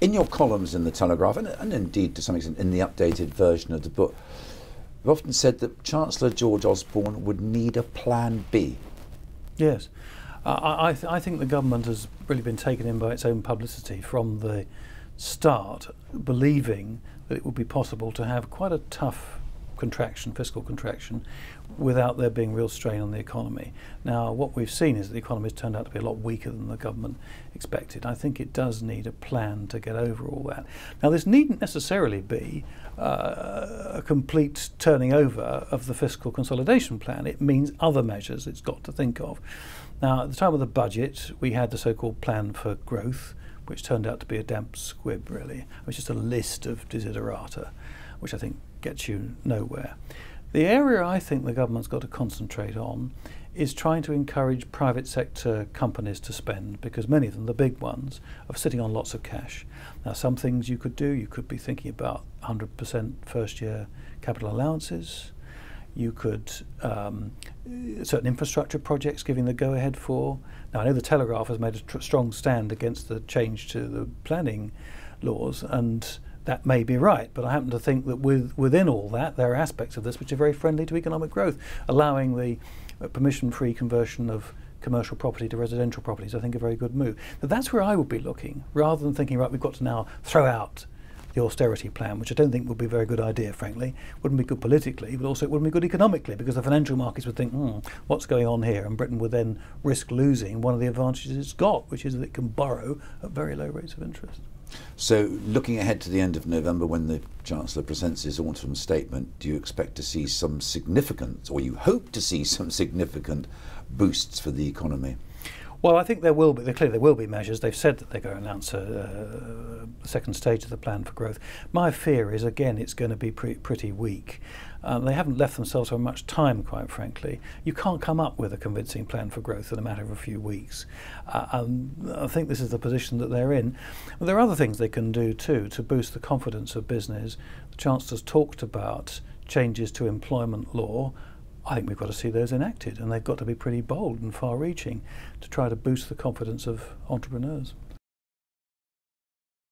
In your columns in the Telegraph, and indeed to some extent in the updated version of the book, you've often said that Chancellor George Osborne would need a plan B. Yes. I think the government has really been taken in by its own publicity from the start, believing that it would be possible to have quite a tough contraction, fiscal contraction, without there being real strain on the economy. Now, what we've seen is that the economy has turned out to be a lot weaker than the government expected. I think it does need a plan to get over all that. Now, this needn't necessarily be a complete turning over of the fiscal consolidation plan. It means other measures it's got to think of. Now, at the time of the budget, we had the so-called plan for growth, which turned out to be a damp squib, really. It was just a list of desiderata, which I think gets you nowhere. The area I think the government's got to concentrate on is trying to encourage private sector companies to spend, because many of them, the big ones, are sitting on lots of cash. Now, some things you could do, you could be thinking about 100% first year capital allowances. You could, certain infrastructure projects giving the go-ahead for. Now, I know the Telegraph has made a strong stand against the change to the planning laws, and that may be right, but I happen to think that within all that, there are aspects of this which are very friendly to economic growth, allowing the permission-free conversion of commercial property to residential properties, I think a very good move. But that's where I would be looking, rather than thinking, right, we've got to now throw out the austerity plan, which I don't think would be a very good idea, frankly. Wouldn't be good politically, but also it wouldn't be good economically, because the financial markets would think, what's going on here? And Britain would then risk losing one of the advantages it's got, which is that it can borrow at very low rates of interest. So, looking ahead to the end of November, when the Chancellor presents his autumn statement, do you expect to see some significant, or you hope to see some significant boosts for the economy? Well, I think there will be. Clearly, there will be measures. They've said that they're going to announce a second stage of the plan for growth. My fear is, again, it's going to be pretty weak. They haven't left themselves very much time, quite frankly. You can't come up with a convincing plan for growth in a matter of a few weeks. I think this is the position that they're in. But there are other things they can do too to boost the confidence of business. The Chancellor's talked about changes to employment law. I think we've got to see those enacted, and they've got to be pretty bold and far-reaching to try to boost the confidence of entrepreneurs.